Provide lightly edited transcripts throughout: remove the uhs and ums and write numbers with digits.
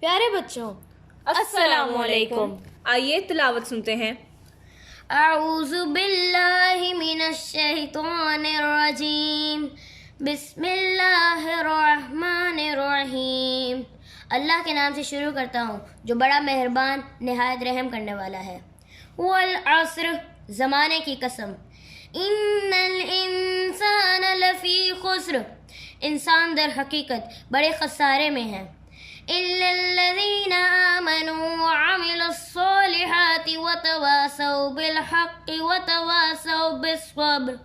प्यारे बच्चों, अस्सलामुअलैकुम। आइए तिलावत सुनते हैं। अऊज़ु बिल्लाहि मिनश्शैतानिर्रजीम। बिस्मिल्लाहिर्रहमानिर्रहीम। अल्लाह के नाम से शुरू करता हूँ जो बड़ा मेहरबान निहायत रहम करने वाला है। वल अस्र, ज़माने की कसम। इन्नल इंसान लफ़ी खुस्र, इंसान दर हकीकत बड़े खसारे में है। इल्लल्लज़ीना आमनू व अमिलुस्सॉलिहाति व तवासौ बिल हक़्क़ि व तवासौ बिस्सब्र,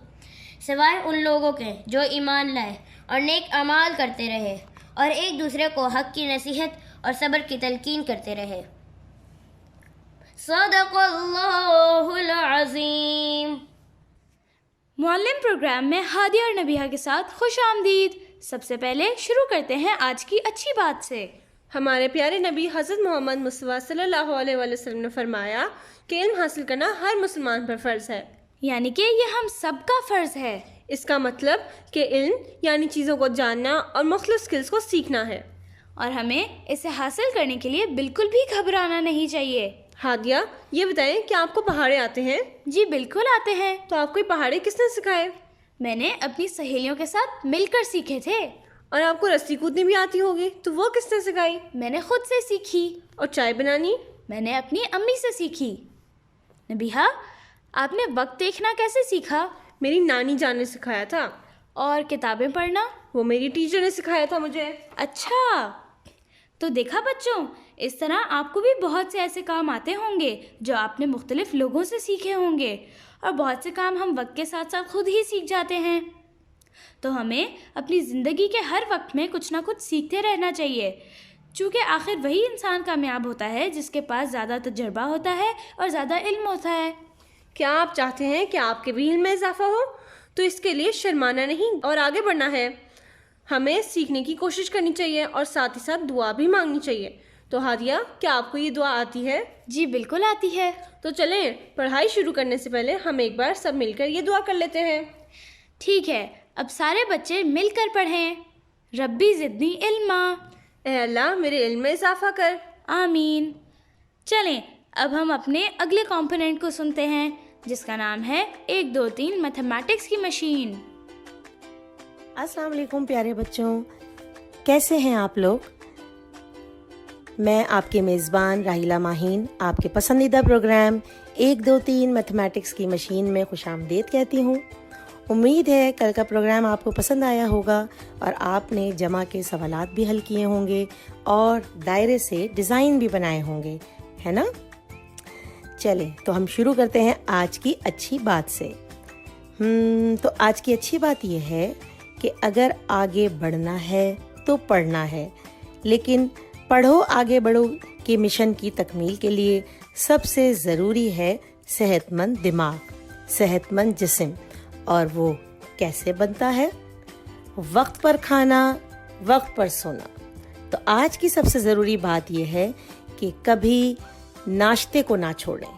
सिवाय उन लोगों के जो ईमान लाए और नेक अमाल करते रहे और एक दूसरे को हक़ की नसीहत और सब्र की तलकीन करते रहे। सदक़ल्लाहुल अज़ीम। मुअल्लिम प्रोग्राम में हादिया और नबीहा के साथ खुश आमदीद। सबसे पहले शुरू करते हैं आज की अच्छी बात से। हमारे प्यारे नबी हज़रत मोहम्मद मुस्तफ़ा सल्लल्लाहु अलैहि वसल्लम ने फरमाया कि इल्म हासिल करना हर मुसलमान पर फ़र्ज़ है, यानी कि ये हम सबका फ़र्ज़ है। इसका मतलब कि इल्म यानी चीज़ों को जानना और मुख्तलिफ स्किल्स को सीखना है, और हमें इसे हासिल करने के लिए बिल्कुल भी घबराना नहीं चाहिए। हादिया, ये बताएं कि आपको पहाड़े आते हैं? जी बिल्कुल आते हैं। तो आपको ये पहाड़े किसने सिखाए? मैंने अपनी सहेलियों के साथ मिलकर सीखे थे। और आपको रस्सी कूदनी भी आती होगी, तो वो किसने सिखाई? मैंने खुद से सीखी। और चाय बनानी? मैंने अपनी अम्मी से सीखी। नबीहा, आपने वक्त देखना कैसे सीखा? मेरी नानी जान ने सिखाया था। और किताबें पढ़ना? वो मेरी टीचर ने सिखाया था मुझे। अच्छा, तो देखा बच्चों, इस तरह आपको भी बहुत से ऐसे काम आते होंगे जो आपने मुख्तलिफ लोगों से सीखे होंगे, और बहुत से काम हम वक्त के साथ साथ खुद ही सीख जाते हैं। तो हमें अपनी ज़िंदगी के हर वक्त में कुछ ना कुछ सीखते रहना चाहिए, चूँकि आखिर वही इंसान कामयाब होता है जिसके पास ज़्यादा तजुर्बा होता है और ज़्यादा इल्म होता है। क्या आप चाहते हैं कि आपके भी इल्म में इजाफा हो? तो इसके लिए शर्माना नहीं और आगे बढ़ना है। हमें सीखने की कोशिश करनी चाहिए और साथ ही साथ दुआ भी मांगनी चाहिए। तो हादिया, क्या आपको ये दुआ आती है? जी बिल्कुल आती है। तो चलें, पढ़ाई शुरू करने से पहले हम एक बार सब मिलकर ये दुआ कर लेते हैं। ठीक है, अब सारे बच्चे मिलकर पढ़ें। रब्बी ज़िदनी इल्मा। ए अल्लाह, मेरे इल्म में इजाफा कर। आमीन। चलें, अब हम अपने अगले कंपोनेंट को सुनते हैं, जिसका नाम है 1 2 3 मैथमेटिक्स की मशीन। अस्सलाम वालेकुम प्यारे बच्चों, कैसे हैं आप लोग? मैं आपके मेज़बान राहिला माहीन आपके पसंदीदा प्रोग्राम 1 2 3 मैथमेटिक्स की मशीन में खुशामदीद कहती हूँ। उम्मीद है कल का प्रोग्राम आपको पसंद आया होगा और आपने जमा के सवालात भी हल किए होंगे और दायरे से डिज़ाइन भी बनाए होंगे, है ना? चले तो हम शुरू करते हैं आज की अच्छी बात से। तो आज की अच्छी बात यह है कि अगर आगे बढ़ना है तो पढ़ना है, लेकिन पढ़ो आगे बढ़ो के मिशन की तकमील के लिए सबसे ज़रूरी है सेहतमंद दिमाग, सेहतमंद जिस्म। और वो कैसे बनता है? वक्त पर खाना, वक्त पर सोना। तो आज की सबसे ज़रूरी बात यह है कि कभी नाश्ते को ना छोड़ें,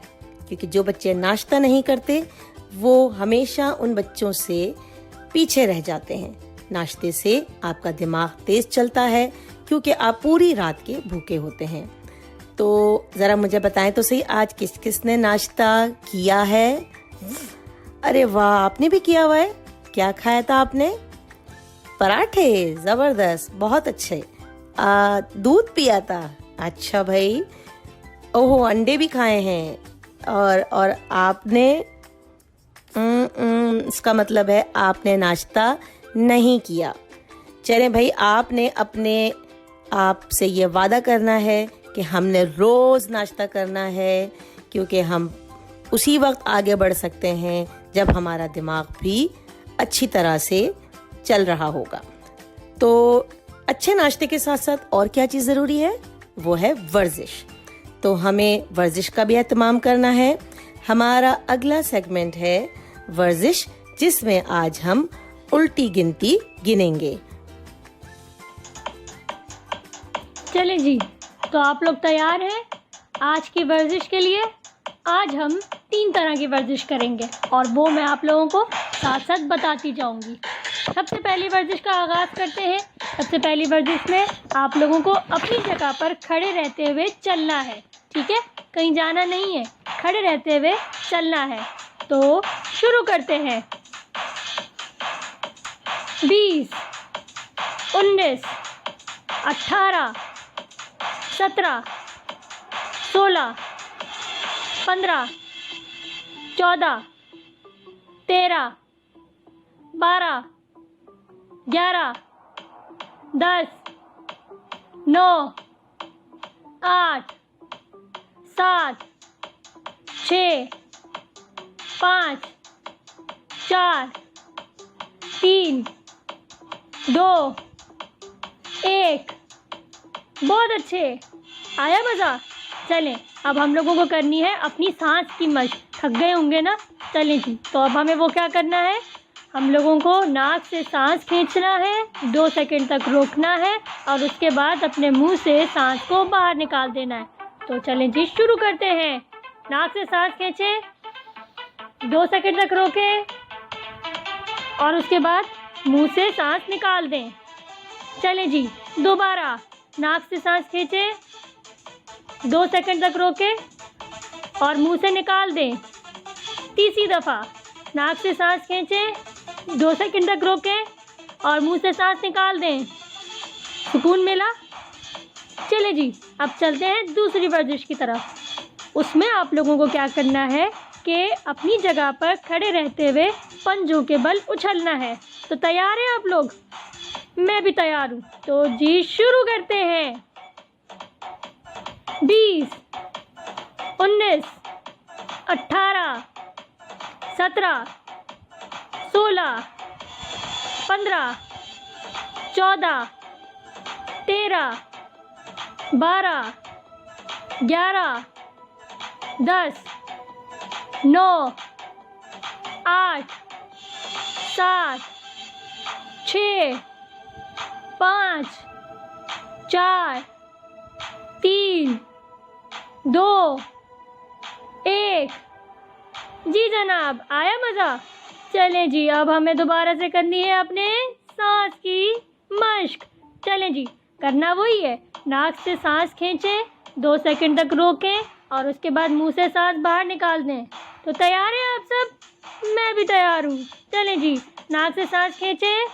क्योंकि जो बच्चे नाश्ता नहीं करते वो हमेशा उन बच्चों से पीछे रह जाते हैं। नाश्ते से आपका दिमाग तेज चलता है, क्योंकि आप पूरी रात के भूखे होते हैं। तो ज़रा मुझे बताएं तो सही, आज किस किसने नाश्ता किया है? अरे वाह, आपने भी किया हुआ है। क्या खाया था आपने? पराठे, ज़बरदस्त, बहुत अच्छे। दूध पिया था? अच्छा भाई। ओहो, अंडे भी खाए हैं। और आपने इसका मतलब है आपने नाश्ता नहीं किया। चलें भाई, आपने अपने आप से ये वादा करना है कि हमने रोज़ नाश्ता करना है, क्योंकि हम उसी वक्त आगे बढ़ सकते हैं जब हमारा दिमाग भी अच्छी तरह से चल रहा होगा। तो अच्छे नाश्ते के साथ साथ और क्या चीज़ ज़रूरी है? वो है वर्जिश। तो हमें वर्जिश का भी एहतमाम करना है। हमारा अगला सेगमेंट है वर्जिश, जिसमें आज हम उल्टी गिनती गिनेंगे। चलें जी, तो आप लोग तैयार हैं आज की वर्जिश के लिए? आज हम 3 तरह की वर्जिश करेंगे और वो मैं आप लोगों को साथ साथ बताती जाऊंगी। सबसे पहली वर्जिश का आगाज़ करते हैं सबसे पहली वर्जिश में आप लोगों को अपनी जगह पर खड़े रहते हुए चलना है, ठीक है? कहीं जाना नहीं है, खड़े रहते हुए चलना है। तो शुरू करते हैं। 20, 19, 18, 17, 16, 15, 14, 13, 12, 11, 10, 9, 8, 7, 6, 5, 4, 3, 2, 1। बहुत अच्छे, आया मज़ा। चलें, अब हम लोगों को करनी है अपनी सांस की मशक। थक गए होंगे ना? चलें जी, तो अब हमें वो क्या करना है, हम लोगों को नाक से सांस खींचना है, 2 सेकंड तक रोकना है और उसके बाद अपने मुंह से सांस को बाहर निकाल देना है। तो चलें जी, शुरू करते हैं। नाक से सांस खींचें, 2 सेकंड तक रोकें और उसके बाद मुंह से सांस निकाल दें। चलें जी, दोबारा नाक से सांस खींचें, 2 सेकंड तक रोकें और मुंह से निकाल दें। तीसरी दफ़ा नाक से सांस खींचें, 2 सेकंड तक रोकें और मुंह से सांस निकाल दें। सुकून मिला? चले जी, अब चलते हैं दूसरी वर्जिश की तरफ। उसमें आप लोगों को क्या करना है कि अपनी जगह पर खड़े रहते हुए पंजों के बल उछलना है। तो तैयार हैं आप लोग? मैं भी तैयार हूँ। तो जी, शुरू करते हैं। 20, 19, 18, 17, 16, 15, 14, 13, 12, 11, 10, 9, 8, 7, 6, 5, 4, 3, 2, 1। जी जनाब, आया मज़ा? चलें जी, अब हमें दोबारा से करनी है अपने सांस की मशक। चलें जी, करना वही है, नाक से सांस खींचें, 2 सेकंड तक रोकें और उसके बाद मुंह से सांस बाहर निकाल दें। तो तैयार हैं आप सब? मैं भी तैयार हूँ। चलें जी, नाक से सांस खींचें,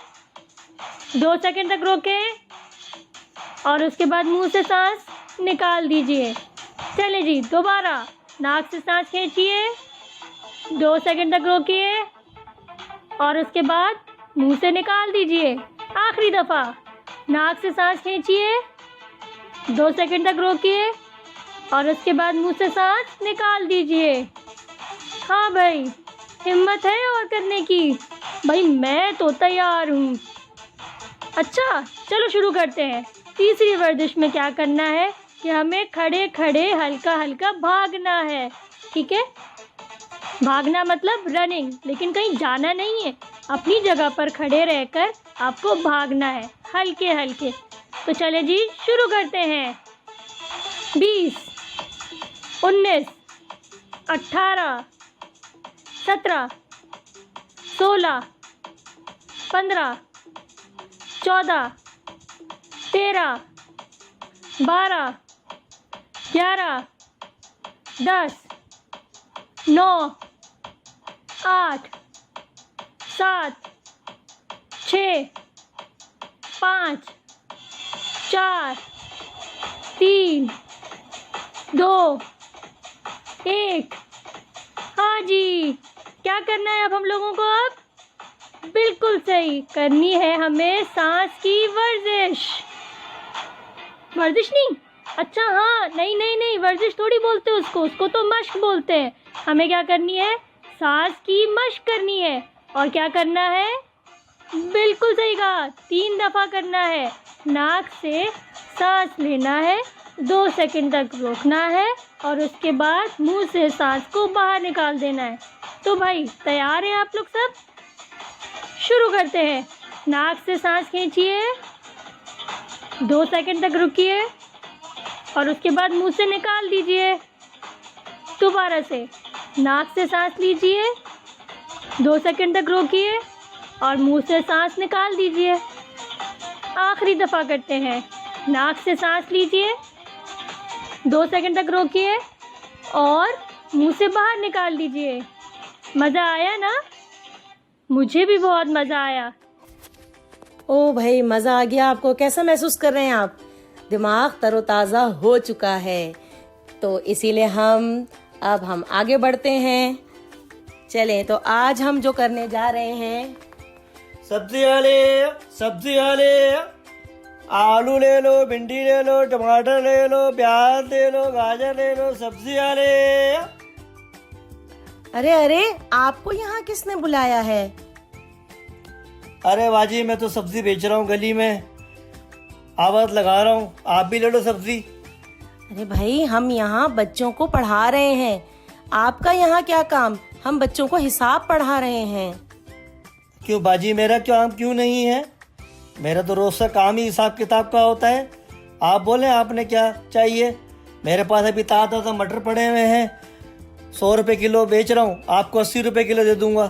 2 सेकंड तक रोकें और उसके बाद मुंह से सांस निकाल दीजिए। चलें जी, दोबारा नाक से सांस खींचिए, 2 सेकंड तक रोकिए और उसके बाद मुंह से निकाल दीजिए। आखिरी दफ़ा नाक से सांस खींचिए, 2 सेकंड तक रोकिए और उसके बाद मुंह से सांस निकाल दीजिए। हाँ भाई, हिम्मत है और करने की? भाई मैं तो तैयार हूँ। अच्छा, चलो शुरू करते हैं। तीसरी वर्जिश में क्या करना है कि हमें खड़े खड़े हल्का हल्का भागना है, ठीक है? भागना मतलब रनिंग, लेकिन कहीं जाना नहीं है, अपनी जगह पर खड़े रहकर आपको भागना है, हल्के हल्के। तो चले जी, शुरू करते हैं। 20, 19, 18, 17, 16, 15, 14, 13, 12, 11, 10, 9, 8, 7, 6, 5, 4, 3, 2, 1। हाँ जी, क्या करना है अब हम लोगों को? अब बिल्कुल सही, करनी है हमें सांस की वर्जिश। वर्जिश नहीं, अच्छा हाँ, नहीं नहीं नहीं, वर्जिश थोड़ी बोलते उसको तो मश्क बोलते हैं। हमें क्या करनी है? सांस की मश्क करनी है। और क्या करना है? बिल्कुल सही कहा, 3 दफ़ा करना है। नाक से सांस लेना है, 2 सेकंड तक रोकना है और उसके बाद मुंह से सांस को बाहर निकाल देना है। तो भाई तैयार हैं आप लोग सब? शुरू करते हैं। नाक से सांस खींचिए, 2 सेकंड तक रुकिए और उसके बाद मुंह से निकाल दीजिए। दोबारा से नाक से सांस लीजिए, 2 सेकंड तक रोकिए और मुंह से सांस निकाल दीजिए। आखिरी दफ़ा करते हैं। नाक से सांस लीजिए, 2 सेकंड तक रोकिए और मुंह से बाहर निकाल दीजिए। मज़ा आया ना? मुझे भी बहुत मज़ा आया। ओ भाई, मज़ा आ गया आपको? कैसा महसूस कर रहे हैं आप? दिमाग तरोताज़ा हो चुका है। तो इसीलिए हम आगे बढ़ते हैं। चलें, तो आज हम जो करने जा रहे हैं, सब्जी वाले आलू ले लो, भिंडी ले लो, टमाटर ले लो, प्याज ले लो, गाजर ले लो। सब्जी वाले। अरे अरे, आपको यहाँ किसने बुलाया है? अरे बाजी, मैं तो सब्जी बेच रहा हूँ गली में, आवाज लगा रहा हूँ, आप भी ले लो सब्जी। अरे भाई, हम यहाँ बच्चों को पढ़ा रहे हैं। आपका यहाँ क्या काम? हम बच्चों को हिसाब पढ़ा रहे हैं। क्यों बाजी, मेरा काम क्यों नहीं है? मेरा तो रोज का काम ही हिसाब किताब का होता है। आप बोले आपने क्या चाहिए? मेरे पास अभी ताज़ा मटर पड़े हुए हैं, 100 रुपए किलो बेच रहा हूँ, आपको 80 रुपए किलो दे दूंगा।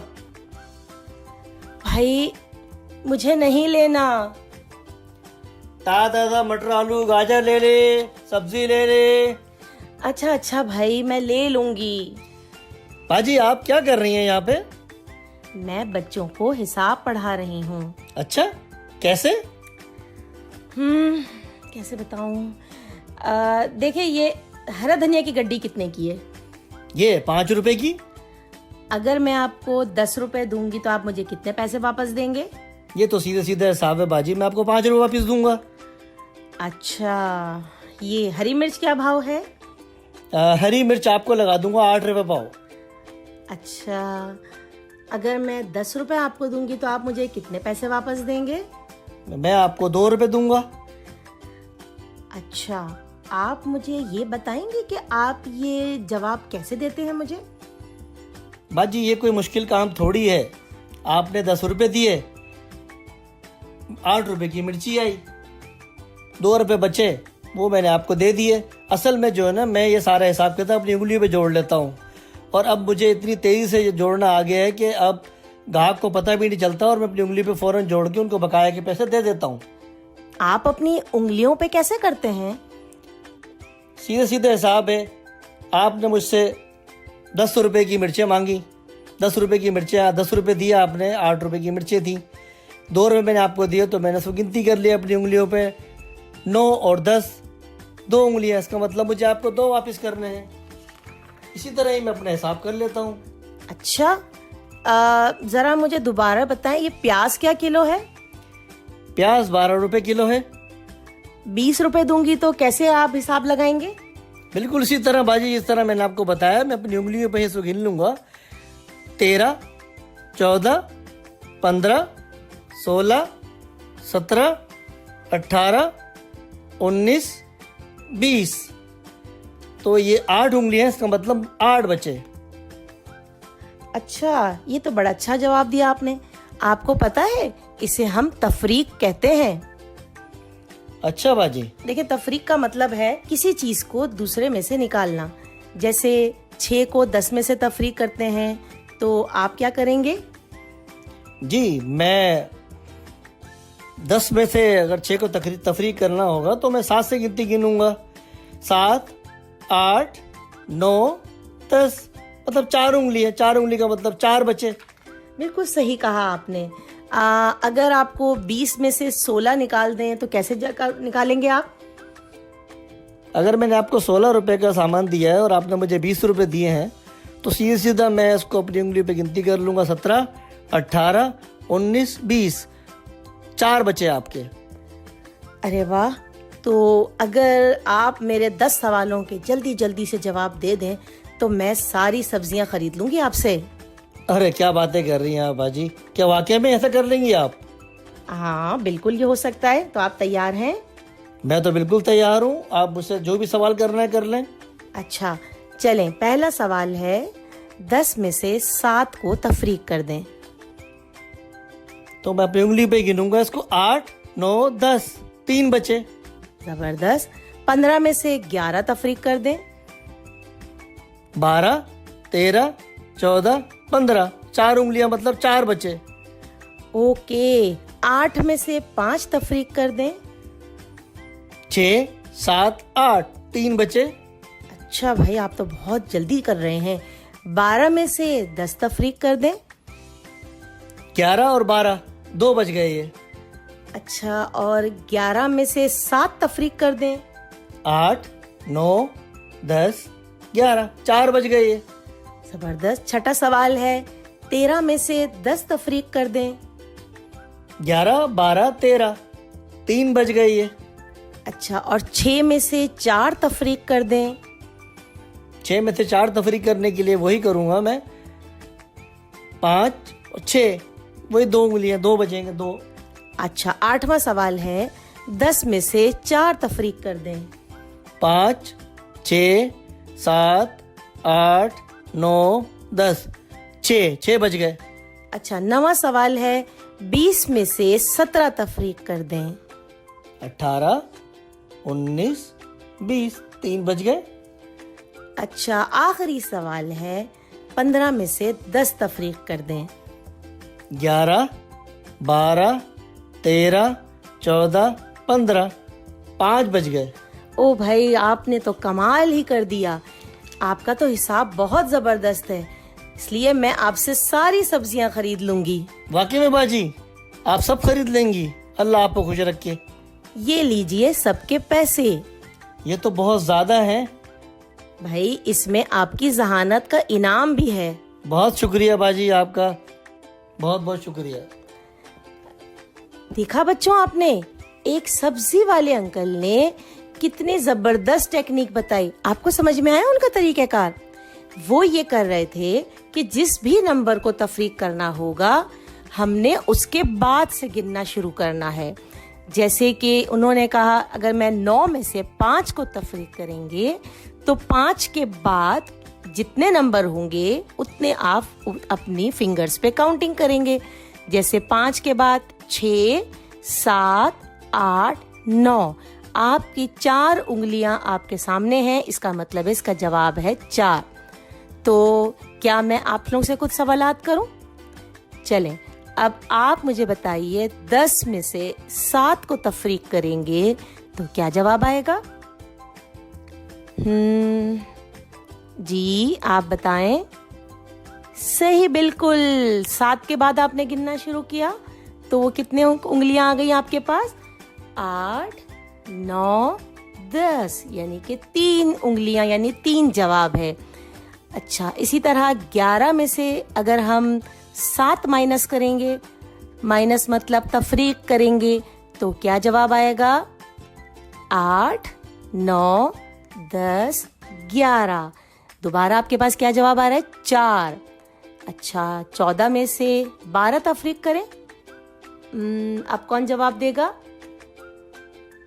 भाई, मुझे नहीं लेना। ताज़ा मटर, आलू, गाजर ले ले, सब्जी ले ले। अच्छा भाई, मैं ले लूंगी। बाजी, आप क्या कर रही हैं यहाँ पे? मैं बच्चों को हिसाब पढ़ा रही हूँ। अच्छा, कैसे? कैसे बताऊँ? देखिए, ये हरा धनिया की गड्डी कितने की है? ये 5 रुपए की। अगर मैं आपको 10 रुपए दूंगी तो आप मुझे कितने पैसे वापस देंगे? ये तो सीधे सीधे हिसाब है बाजी, मैं आपको 5 रुपए वापस दूंगा। अच्छा, ये हरी मिर्च क्या भाव है? हरी मिर्च आपको लगा दूंगा 8 रुपए पाव। अच्छा, अगर मैं 10 रुपए आपको दूंगी तो आप मुझे कितने पैसे वापस देंगे? मैं आपको 2 रुपए दूंगा। अच्छा, आप मुझे ये बताएंगे कि आप ये जवाब कैसे देते हैं मुझे? बाजी, ये कोई मुश्किल काम थोड़ी है। आपने 10 रुपए दिए, 8 रुपए की मिर्ची आई, 2 रुपए बचे, वो मैंने आपको दे दिए। असल में जो है ना, मैं ये सारा हिसाब किताब अपनी उंगलियों पे जोड़ लेता हूँ, और अब मुझे इतनी तेज़ी से ये जोड़ना आ गया है कि अब ग्राहक को पता भी नहीं चलता और मैं अपनी उंगली पे फौरन जोड़ के उनको बकाया के पैसे दे देता हूँ। आप अपनी उंगलियों पे कैसे करते हैं? सीधे सीधे हिसाब है। आपने मुझसे 10 रुपए की मिर्चें मांगी, 10 रुपए की मिर्चें, 10 रुपए दिया आपने, 8 रुपए की मिर्चें थी, 2 रुपए मैंने आपको दिए, तो मैंने उसको गिनती कर लिया अपनी उंगलियों पे, 9 और 10, 2 उंगलियां, इसका मतलब मुझे आपको 2 वापस करने हैं। इसी तरह ही मैं अपना हिसाब कर लेता हूँ। अच्छा, जरा मुझे दोबारा बताएं, ये प्याज क्या किलो है? प्याज 12 रुपए किलो है। 20 रुपए दूंगी तो कैसे आप हिसाब लगाएंगे? बिल्कुल इसी तरह बाजी, जिस तरह मैंने आपको बताया, मैं अपनी उंगलियों पे इसको गिन लूंगा। 13, 14, 15, 16, 17, 18, 19, 20, तो ये 8 उंगलियां, इसका मतलब 8 बचे। अच्छा, ये तो बड़ा अच्छा जवाब दिया आपने। आपको पता है, इसे हम तफरीक कहते हैं। अच्छा बाजी। देखिए, तफरीक का मतलब है किसी चीज को दूसरे में से निकालना। जैसे 6 को 10 में से तफरीक करते हैं, तो आप क्या करेंगे? जी, मैं 10 में से अगर 6 को तफरीक करना होगा तो मैं 7 से गिनती गिनूंगा। 7, 8, 9, 10, मतलब 4 उंगली है। 4 उंगली का मतलब 4 बचे। बिल्कुल सही कहा आपने। अगर आपको 20 में से 16 निकाल दें तो कैसे निकालेंगे आप? अगर मैंने आपको 16 रुपए का सामान दिया है और आपने मुझे 20 रुपए दिए हैं, तो सीधा सीधा मैं इसको अपनी उंगली पे गिनती कर लूंगा। 17, 18, 19, 20, 4 बचे आपके। अरे वाह! तो अगर आप मेरे 10 सवालों के जल्दी जल्दी से जवाब दे दें तो मैं सारी सब्जियां खरीद लूंगी आपसे। अरे क्या बातें कर रही हैं आप बाजी, क्या वाकई में ऐसा कर लेंगी आप? हाँ, बिल्कुल ये हो सकता है। तो आप तैयार हैं? मैं तो बिल्कुल तैयार हूँ, आप मुझसे जो भी सवाल करना है कर लें। अच्छा, चलें। पहला सवाल है, 10 में से 7 को तफरीक कर दें। तो मैं अपनी उंगली पे गिनूंगा इसको। 8, 9, 10, 3 बचे। जबरदस्त। 15 में से 11 तफरीक कर दें। 12, 13, 14, 15, 4 उंगलियां मतलब 4 बचे। ओके, 8 में से 5 तफरीक कर दें। 6, 7, 8, 3 बचे। अच्छा भाई, आप तो बहुत जल्दी कर रहे हैं। 12 में से 10 तफरीक कर दें। 11 और 12, 2 बच गए ये। अच्छा, और 11 में से 7 तफरीक कर दें। 8, 9, 10, 11, 4 बच गए ये। जबरदस्त। छठा सवाल है, 13 में से 10 तफरीक कर दें। 11, 12, 13, 3 बच गए ये। अच्छा, और 6 में से 4 तफरीक कर दें। 6 में से 4 तफरीक करने के लिए वही करूंगा मैं, 5 और 6, वही 2 उंगलियां, 2 बचेंगे, 2। अच्छा, 8वां सवाल है, 10 में से 4 तफरीक कर दें। 5, 6, 7, 8, 9, 10, 6 बच गए। अच्छा, 9वां सवाल है, 20 में से 17 तफरीक कर दें। 18, 19, 20, 3 बच गए। अच्छा, आखिरी सवाल है, 15 में से 10 तफरीक कर दें। 11, 12, 13, 14, 15, 5 बच गए। ओ भाई, आपने तो कमाल ही कर दिया। आपका तो हिसाब बहुत जबरदस्त है, इसलिए मैं आपसे सारी सब्जियां खरीद लूंगी। वाकई में बाजी, आप सब खरीद लेंगी। अल्लाह आपको खुश रखे। ये लीजिए सबके पैसे। ये तो बहुत ज्यादा है। भाई, इसमें आपकी जहानत का इनाम भी है। बहुत शुक्रिया बाजी, आपका बहुत बहुत शुक्रिया। देखा बच्चों, आपने एक सब्जी वाले अंकल ने कितने जबरदस्त टेक्निक बताई। आपको समझ में आया उनका तरीकाकार? वो ये कर रहे थे कि जिस भी नंबर को तफरीक करना होगा, हमने उसके बाद से गिनना शुरू करना है। जैसे कि उन्होंने कहा, अगर मैं 9 में से 5 को तफरीक करेंगे तो 5 के बाद जितने नंबर होंगे उतने आप अपनी फिंगर्स पे काउंटिंग करेंगे। जैसे 5 के बाद 6, 7, 8, 9। आपकी 4 उंगलियां आपके सामने हैं, इसका मतलब है इसका जवाब है 4। तो क्या मैं आप लोगों से कुछ सवालात करूं? चलें, अब आप मुझे बताइए, 10 में से 7 को तफरीक करेंगे तो क्या जवाब आएगा? जी, आप बताएं। सही, बिल्कुल। 7 के बाद आपने गिनना शुरू किया तो वो कितने उंगलियां आ गई आपके पास? 8, 9, 10, यानी कि 3 उंगलियां, यानी 3 जवाब है। अच्छा, इसी तरह 11 में से अगर हम 7 माइनस करेंगे, माइनस मतलब तफरीक करेंगे, तो क्या जवाब आएगा? 8, 9, 10, 11। दोबारा आपके पास क्या जवाब आ रहा है? 4। अच्छा, 14 में से 12 तफरीक करें, अब कौन जवाब देगा?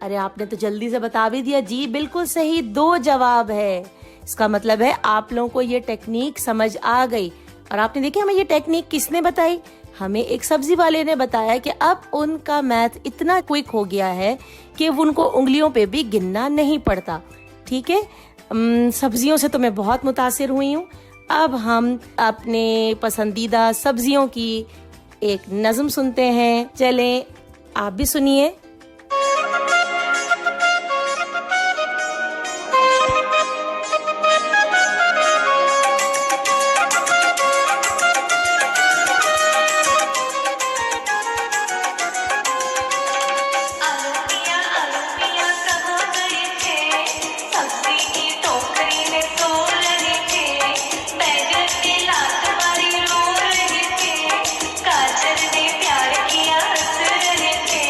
अरे, आपने तो जल्दी से बता भी दिया। जी, बिल्कुल सही, 2 जवाब है। इसका मतलब है आप लोगों को ये टेक्निक समझ आ गई। और आपने देखिए, हमें ये टेक्निक किसने बताई? हमें एक सब्जी वाले ने बताया कि अब उनका मैथ इतना क्विक हो गया है कि उनको उंगलियों पे भी गिनना नहीं पड़ता। ठीक है, सब्जियों से तो मैं बहुत मुतासिर हुई हूँ। अब हम अपने पसंदीदा सब्जियों की एक नज़म सुनते हैं। चलें, आप भी सुनिए। काजल ने प्यार किया हंस रहे थे।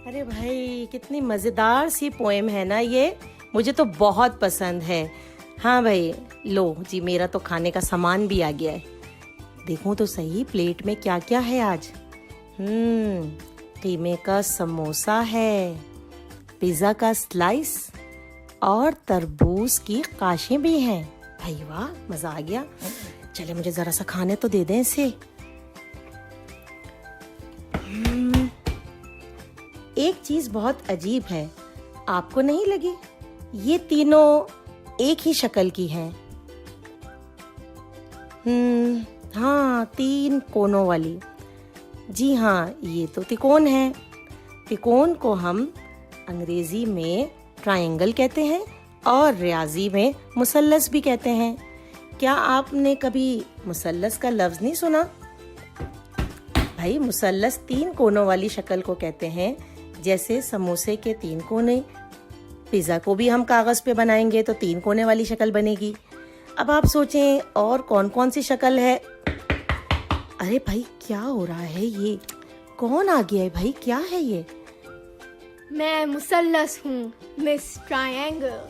अरे भाई, कितनी मज़ेदार सी पोएम है ना ये, मुझे तो बहुत पसंद है। हाँ भाई, लो जी, मेरा तो खाने का सामान भी आ गया है। देखूं तो सही प्लेट में क्या क्या है आज। कीमे का समोसा है, पिज़्ज़ा का स्लाइस और तरबूज की काशें भी हैं। भाई वाह, मज़ा आ गया। चले मुझे ज़रा सा खाने तो दे दें इसे। एक चीज़ बहुत अजीब है, आपको नहीं लगी? ये तीनों एक ही शक्ल की हैं। हाँ, 3 कोनों वाली। जी हाँ, ये तो तिकोन है। तिकोन को हम अंग्रेजी में ट्रायंगल कहते हैं और रियाजी में मुसल्लस भी कहते हैं। क्या आपने कभी मुसल्लस का लफ्ज़ नहीं सुना? भाई, मुसल्लस 3 कोनों वाली शक्ल को कहते हैं, जैसे समोसे के 3 कोने। पिज़्ज़ा को भी हम कागज़ पे बनाएंगे तो 3 कोने वाली शक्ल बनेगी। अब आप सोचें और कौन कौन सी शक्ल है। अरे भाई, क्या हो रहा है? ये कौन आ गया है भाई? क्या है ये? मैं मुसल्लस हूँ, मिस ट्रायंगल।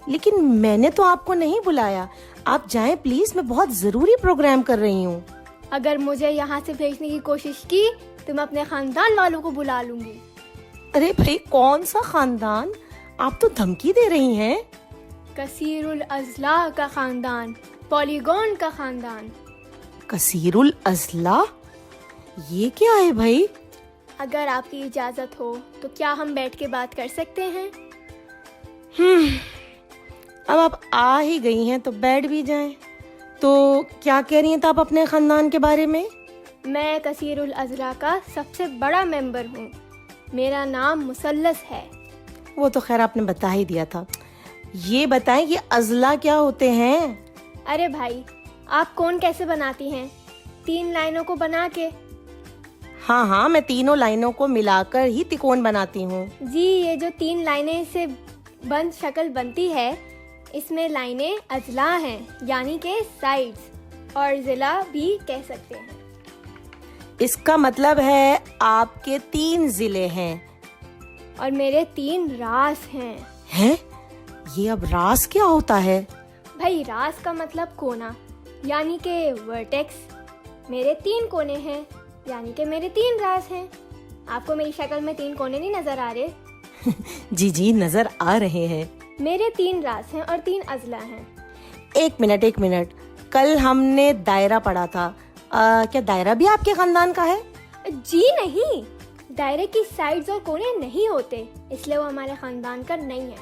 लेकिन मैंने तो आपको नहीं बुलाया। आप जाएं प्लीज, मैं बहुत जरूरी प्रोग्राम कर रही हूँ। अगर मुझे यहाँ से भेजने की कोशिश की तो मैं अपने खानदान वालों को बुला लूंगी। अरे भाई, कौन सा खानदान? आप तो धमकी दे रही हैं। कसीरुल अजला का खानदान, पॉलीगॉन का खानदान। कसीरुल अजला? ये क्या है भाई? अगर आपकी इजाजत हो तो क्या हम बैठ के बात कर सकते हैं? अब आप आ ही गई हैं तो बैठ भी जाएं। तो क्या कह रही हैं आप अपने खानदान के बारे में? मैं कसीरुल अजला का सबसे बड़ा मेंबर हूँ। मेरा नाम मुसल्लस है। वो तो खैर आपने बता ही दिया था। ये बताएं कि अजला क्या होते हैं? अरे भाई, आप कौन कैसे बनाती हैं? 3 लाइनों को बना के। हाँ, मैं तीनों लाइनों को मिलाकर ही तिकोन बनाती हूँ। जी, ये जो 3 लाइनें से बंद शक्ल बनती है, इसमें लाइनें अजला हैं, यानी के साइड्स, और जिला भी कह सकते हैं। इसका मतलब है आपके 3 जिले हैं और मेरे 3 रास हैं। हैं? ये अब रास क्या होता है? भाई, रास का मतलब कोना, यानी के वर्टेक्स। मेरे 3 कोने हैं, यानी कि मेरे 3 रास हैं। आपको मेरी शक्ल में 3 कोने नहीं नजर आ रहे? जी नजर आ रहे हैं। मेरे 3 रास हैं और 3 अजला हैं। एक मिनट, कल हमने दायरा पढ़ा था। क्या दायरा भी आपके खानदान का है? जी नहीं, दायरे की साइड्स और कोने नहीं होते, इसलिए वो हमारे खानदान का नहीं है।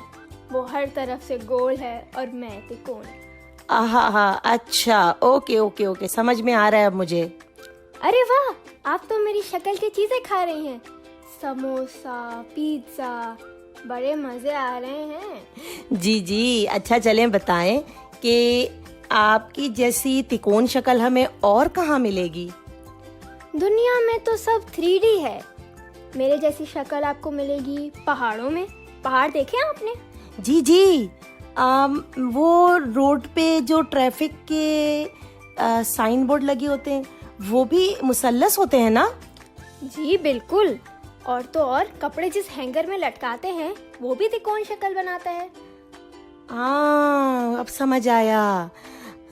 वो हर तरफ से गोल है और मैं तिकोन। हाँ, अच्छा, ओके, समझ में आ रहा है अब मुझे। अरे वाह, आप तो मेरी शक्ल की चीजें खा रही हैं। समोसा, पिज्जा, बड़े मजे आ रहे हैं। जी, अच्छा, चलें बताएं कि आपकी जैसी तिकोन शक्ल हमें और कहाँ मिलेगी? दुनिया में तो सब 3D है। मेरे जैसी शक्ल आपको मिलेगी पहाड़ों में। पहाड़ देखे आपने? जी, वो रोड पे जो ट्रैफिक के साइन बोर्ड लगे होते हैं, वो भी मुसल्लस होते हैं ना? जी बिल्कुल। और तो और, कपड़े जिस हैंगर में लटकाते हैं वो भी तिकोन शक्ल बनाता है। अब समझ आया।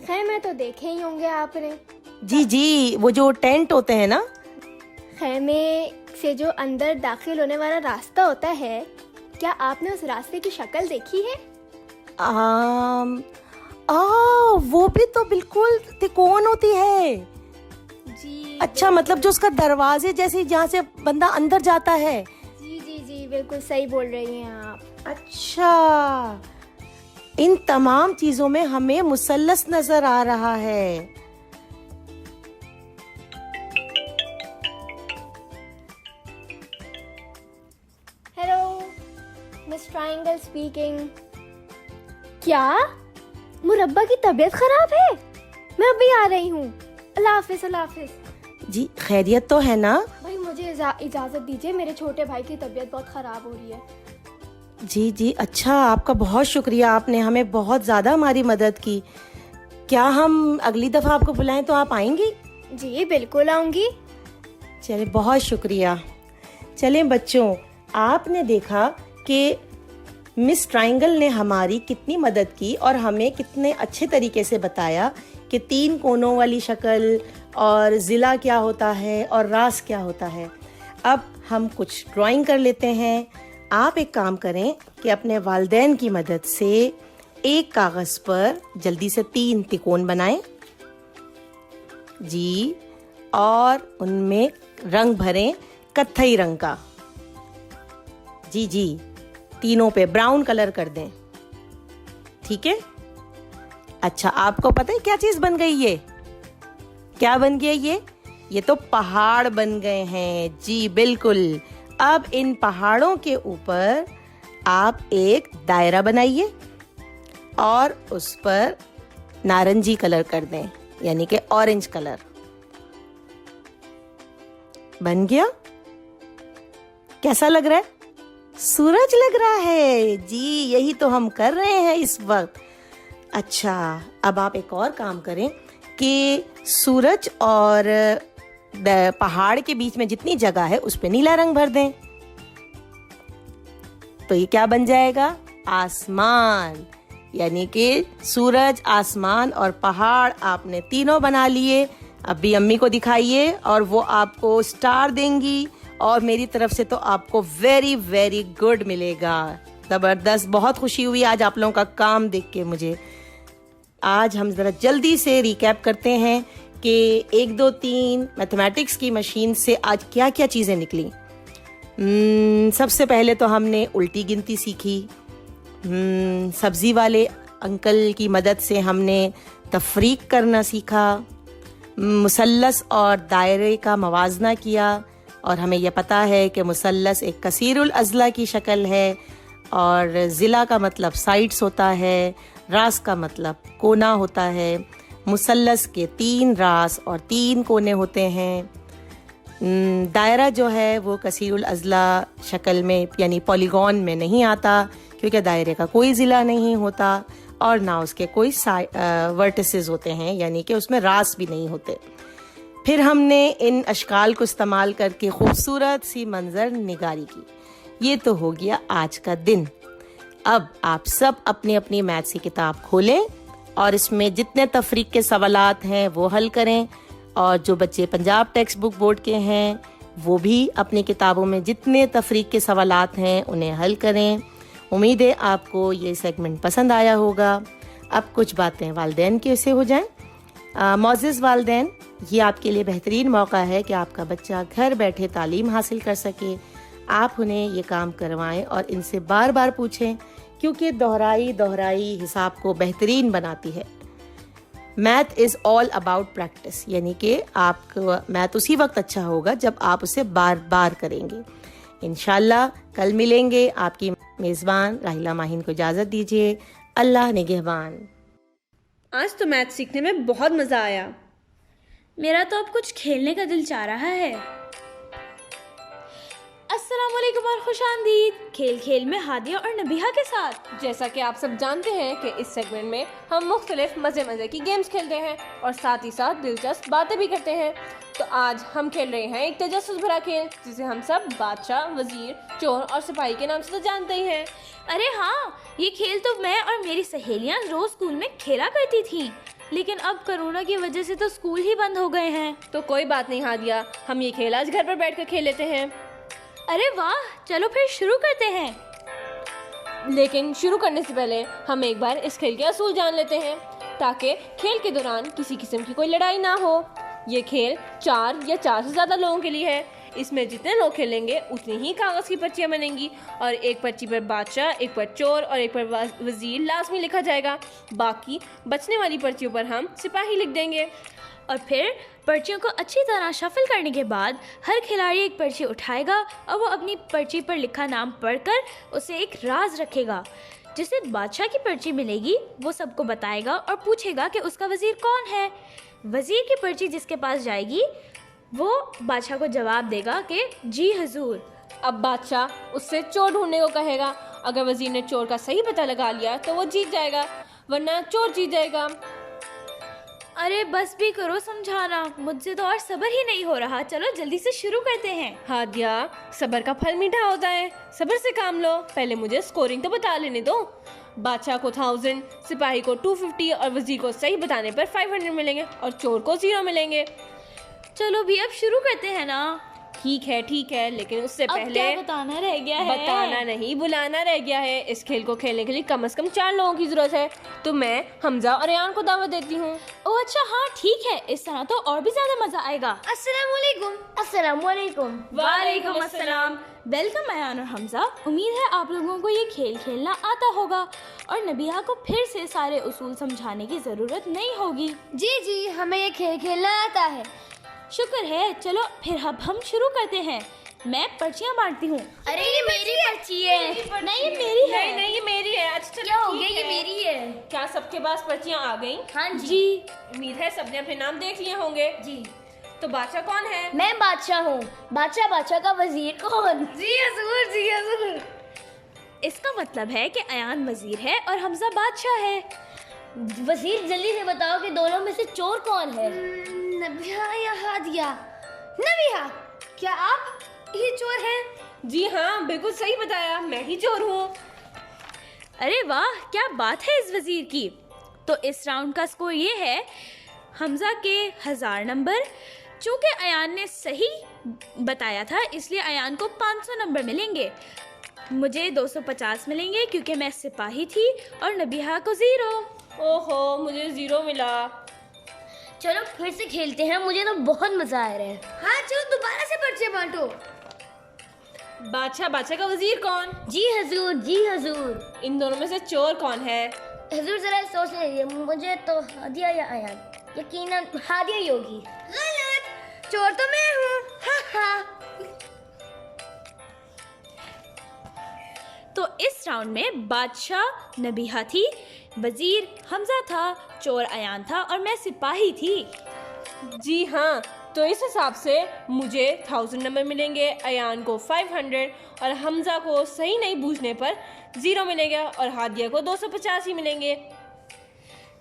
खैमे तो देखे ही होंगे आपने। जी, वो जो टेंट होते हैं ना? खैमे से जो अंदर दाखिल होने वाला रास्ता होता है, क्या आपने उस रास्ते की शक्ल देखी है? वो भी तो बिल्कुल तिकोन होती है। जी। अच्छा, मतलब जो उसका दरवाजे जैसे जहाँ से बंदा अंदर जाता है। जी, बिल्कुल सही बोल रही हैं आप। अच्छा, इन तमाम चीजों में हमें मुसल्लस नजर आ रहा है। Hello, miss triangle speaking. क्या मुरब्बा की तबीयत खराब है? मैं अभी आ रही हूँ। अल्लाह हाफिज। जी, खैरियत तो है ना? भाई, मुझे इजाजत दीजिए, मेरे छोटे भाई की तबीयत बहुत खराब हो रही है। जी, अच्छा, आपका बहुत शुक्रिया, आपने हमें बहुत ज़्यादा हमारी मदद की। क्या हम अगली दफ़ा आपको बुलाएं तो आप आएंगी? जी बिल्कुल आऊंगी। चले, बहुत शुक्रिया। चलें बच्चों, आपने देखा कि मिस ट्रायंगल ने हमारी कितनी मदद की और हमें कितने अच्छे तरीके से बताया कि 3 कोनों वाली शक्ल और ज़िला क्या होता है और रास क्या होता है। अब हम कुछ ड्राइंग कर लेते हैं। आप एक काम करें कि अपने वालिदैन की मदद से एक कागज़ पर जल्दी से 3 तिकोन बनाएं जी, और उनमें रंग भरें कत्थई रंग का। जी जी, तीनों पे ब्राउन कलर कर दें, ठीक है। अच्छा, आपको पता है क्या चीज़ बन गई? ये क्या बन गया? ये तो पहाड़ बन गए हैं जी, बिल्कुल। अब इन पहाड़ों के ऊपर आप एक दायरा बनाइए और उस पर नारंगी कलर कर दें, यानी कि ऑरेंज कलर। बन गया? कैसा लग रहा है? सूरज लग रहा है जी, यही तो हम कर रहे हैं इस वक्त। अच्छा, अब आप एक और काम करें कि सूरज और पहाड़ के बीच में जितनी जगह है उस पे नीला रंग भर दें, तो ये क्या बन जाएगा? आसमान। यानी कि सूरज, आसमान और पहाड़ आपने तीनों बना लिए। अभी अम्मी को दिखाइए और वो आपको स्टार देंगी और मेरी तरफ से तो आपको वेरी वेरी गुड मिलेगा। ज़बरदस्त, बहुत खुशी हुई आज आप लोगों का काम देख के मुझे। आज हम ज़रा जल्दी से रिकैप करते हैं कि 1 2 3 मैथमेटिक्स की मशीन से आज क्या क्या चीज़ें निकली। सबसे पहले तो हमने उल्टी गिनती सीखी। सब्ज़ी वाले अंकल की मदद से हमने तफरीक करना सीखा। मुसल्लस और दायरे का मवाजना किया और हमें यह पता है कि मुसल्लस एक कसीरुल अज़ला की शक्ल है और ज़िला का मतलब साइड्स होता है, रास का मतलब कोना होता है। मुसल्लस के 3 रास और 3 कोने होते हैं। दायरा जो है वो कसीरुल अज़ला शक्ल में यानी पॉलीगॉन में नहीं आता, क्योंकि दायरे का कोई ज़िला नहीं होता और ना उसके कोई वर्टिसेस होते हैं, यानी कि उसमें रास भी नहीं होते। फिर हमने इन अशकाल को इस्तेमाल करके खूबसूरत सी मंजर निगारी की। ये तो हो गया आज का दिन। अब आप सब अपनी अपनी मैथ्स की किताब खोलें और इसमें जितने तफरीक के सवालात हैं वो हल करें, और जो बच्चे पंजाब टेक्स्ट बुक बोर्ड के हैं वो भी अपनी किताबों में जितने तफरीक के सवालात हैं उन्हें हल करें। उम्मीद है आपको ये सेगमेंट पसंद आया होगा। अब कुछ बातें वालिदैन की से हो जाएं। मौज़िज़ वालिदैन, ये आपके लिए बेहतरीन मौका है कि आपका बच्चा घर बैठे तालीम हासिल कर सके। आप उन्हें ये काम करवाएं और इनसे बार बार पूछें, क्योंकि दोहराई हिसाब को बेहतरीन बनाती है। Math is all about practice, यानी कि आपका मैथ उसी वक्त अच्छा होगा जब आप उसे बार बार करेंगे। इंशाल्लाह कल मिलेंगे। आपकी मेज़बान राहिला माहीन को इजाज़त दीजिए। अल्लाह निगहबान। आज तो मैथ सीखने में बहुत मज़ा आया। मेरा तो अब कुछ खेलने का दिल चाह रहा है। अस्सलामुअलैकुम और खुशामदीद खेल खेल में हादिया और नबीहा के साथ। जैसा कि आप सब जानते हैं कि इस सेगमेंट में हम मुख्तलिफ मज़े की गेम्स खेलते हैं और साथ ही साथ दिलचस्प बातें भी करते हैं। तो आज हम खेल रहे हैं एक तजस्सुस भरा खेल, जिसे हम सब बादशाह, वजीर, चोर और सिपाही के नाम से तो जानते ही हैं। अरे हाँ, ये खेल तो मैं और मेरी सहेलियाँ रोज स्कूल में खेला करती थी, लेकिन अब कोरोना की वजह से तो स्कूल ही बंद हो गए हैं। तो कोई बात नहीं हादिया, हम ये खेल आज घर पर बैठ कर खेल लेते हैं। अरे वाह, चलो फिर शुरू करते हैं। लेकिन शुरू करने से पहले हम एक बार इस खेल के असूल जान लेते हैं, ताकि खेल के दौरान किसी किस्म की कोई लड़ाई ना हो। ये खेल 4 या 4 से ज़्यादा लोगों के लिए है। इसमें जितने लोग खेलेंगे उतनी ही कागज़ की पर्चियाँ बनेंगी और एक पर्ची पर बादशाह, एक पर चोर और एक पर वजीर लाजमी लिखा जाएगा। बाकी बचने वाली पर्चियों पर हम सिपाही लिख देंगे। और फिर पर्चियों को अच्छी तरह शफल करने के बाद हर खिलाड़ी एक पर्ची उठाएगा और वो अपनी पर्ची पर लिखा नाम पढ़कर उसे एक राज रखेगा। जिसे बादशाह की पर्ची मिलेगी वो सबको बताएगा और पूछेगा कि उसका वजीर कौन है। वजीर की पर्ची जिसके पास जाएगी वो बादशाह को जवाब देगा कि जी हुजूर। अब बादशाह उससे चोर ढूंढने को कहेगा। अगर वजीर ने चोर का सही पता लगा लिया तो वो जीत जाएगा, वरना चोर जीत जाएगा। अरे बस भी करो समझाना, मुझसे तो और सब्र ही नहीं हो रहा। चलो जल्दी से शुरू करते हैं। हादिया, सब्र का फल मीठा होता है, सब्र से काम लो। पहले मुझे स्कोरिंग तो बता लेने दो। बादशाह को 1000, सिपाही को 250 और वजीर को सही बताने पर 500 मिलेंगे और चोर को 0 मिलेंगे। चलो भी अब शुरू करते हैं ना। ठीक है, लेकिन उससे अब पहले क्या बताना रह गया है? बताना नहीं, बुलाना रह गया है। इस खेल को खेलने के लिए कम से कम 4 लोगों की जरूरत है, तो मैं हमजा और अयान को दावत देती हूँ। ओह अच्छा, हाँ ठीक है, इस तरह तो और भी ज्यादा मजा आएगा। अस्सलामुअलैकुम। वालेकुम अस्सलाम। वेलकम अयान और हमजा। उम्मीद है आप लोगों को ये खेल खेलना आता होगा और नबिया को फिर से सारे उसूल समझाने की जरूरत नहीं होगी। जी हमें ये खेल खेलना आता है। शुक्र है। चलो फिर अब हम शुरू करते हैं। मैं पर्चियाँ बांटती हूँ। अरे ये मेरी पर्ची है। नहीं ये मेरी है। नहीं ये मेरी है। अच्छा चलो, क्या हो ठीक गया, ये है। मेरी है। क्या सबके पास पर्चियाँ आ गई? हाँ जी। जी उम्मीद है सबने अपने नाम देख लिए होंगे। जी तो बादशाह कौन है? मैं बादशाह हूँ। बादशाह का वजीर कौन? जी हजूर। इसका मतलब है कि अयान वजीर है और हमजा बादशाह है। वजीर जल्दी से बताओ कि दोनों में से चोर कौन है? नबिया या हादिया? नबिया, क्या आप ही चोर हैं? जी हाँ, बिल्कुल सही बताया, मैं ही चोर हूँ। अरे वाह, क्या बात है इस वजीर की। तो इस राउंड का स्कोर ये है, हमजा के 1000 नंबर। चूंकि अयान ने सही बताया था इसलिए अयान को 500 नंबर मिलेंगे। मुझे 250 मिलेंगे क्योंकि मैं सिपाही थी और नबिहा को 0। ओहो, मुझे 0 मिला। चलो फिर से खेलते हैं, मुझे तो बहुत मजा आ रहा है। हाँ चलो दोबारा से पर्चे बांटो। बादशाह का वजीर कौन? जी हजूर। इन दोनों में से चोर कौन है? हजूर जरा सोच लीजिए, मुझे तो हादिया या अयान, यकीनन हादिया ही होगी। गलत, चोर तो मैं हूँ। तो इस राउंड में बादशाह नबिहा थी, वजीर हमजा था, चोर अयान था और मैं सिपाही थी। जी हाँ, तो इस हिसाब से मुझे 1000 नंबर मिलेंगे, अयान को 500 और हमजा को सही नहीं बूझने पर 0 मिलेगा और हादिया को 250 ही मिलेंगे।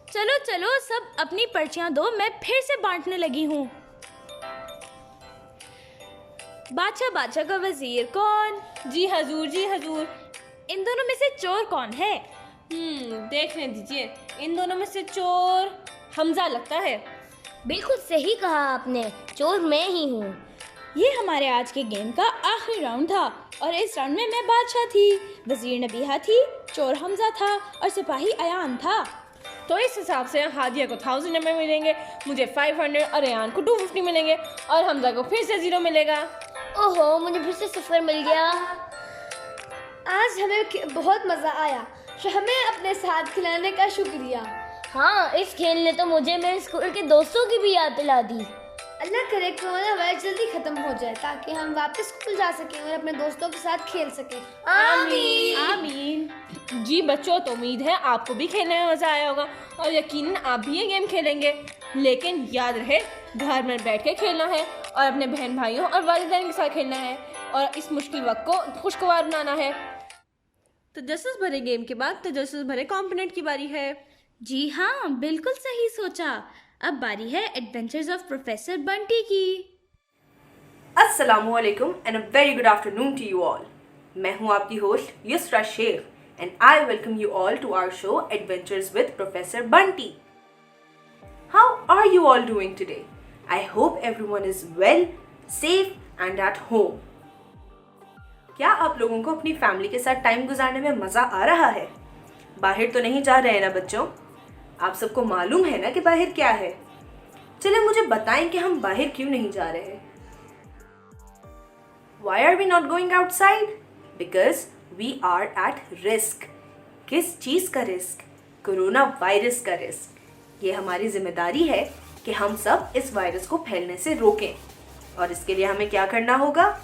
चलो सब अपनी पर्चियां दो, मैं फिर से बांटने लगी हूँ। बादशाह का वजीर कौन? जी हजूर। इन दोनों में से चोर कौन है? देखने दीजिए, इन दोनों में से चोर हमजा लगता है। बिल्कुल सही कहा आपने, चोर मैं ही हूँ। ये हमारे आज के गेम का आखिरी राउंड था और इस राउंड में मैं बादशाह थी, वजीर नबिहा थी, चोर हमजा था और सिपाही अयान था। तो इस हिसाब से हादिया को 1000 नंबर मिलेंगे, मुझे 500 और अयान को 250 मिलेंगे और हमजा को फिर से 0 मिलेगा। ओहो, मुझे फिर से 0 मिल गया। आज हमें बहुत मज़ा आया, हमें अपने साथ खिलाने का शुक्रिया। हाँ, इस खेल ने तो मुझे मेरे स्कूल के दोस्तों की भी याद दिला दी। अल्लाह करे कोरोना वायरस जल्दी खत्म हो जाए ताकि हम वापस स्कूल जा सकें और अपने दोस्तों के साथ खेल सकें। आमीन। जी बच्चों, तो उम्मीद है आपको भी खेलने में मज़ा आया होगा और यकीनन आप भी ये गेम खेलेंगे। लेकिन याद रहे, घर में बैठ के खेलना है और अपने बहन भाइयों और वालिदैन के साथ खेलना है और इस मुश्किल वक्त को खुशगवार बनाना है। तजस्सुस भरे गेम के बाद तजस्सुस भरे कॉम्पोनेंट की बारी है। जी हाँ, बिल्कुल सही सोचा। अब बारी है एडवेंचर्स ऑफ प्रोफेसर बंटी की। अस्सलामुअलैकुम and a very good afternoon to you all. मैं हूं आपकी host Yusra Shaikh and I welcome you all to our show adventures with professor Bunty. How are you all doing today? I hope everyone is well, safe and at home. क्या आप लोगों को अपनी family के साथ टाइम गुजारने में मज़ा आ रहा है? बाहर तो नहीं जा रहे हैं ना बच्चों? आप सबको मालूम है ना कि बाहर क्या है? चलिए मुझे बताएं कि हम बाहर क्यों नहीं जा रहे? Why are we not going outside? Because we are at risk. किस चीज़ का रिस्क? कोरोना वायरस का रिस्क। ये हमारी जिम्मेदारी है कि हम सब इस वायरस को फैलने से रोकें और इसके लिए हमें क्या करना होगा?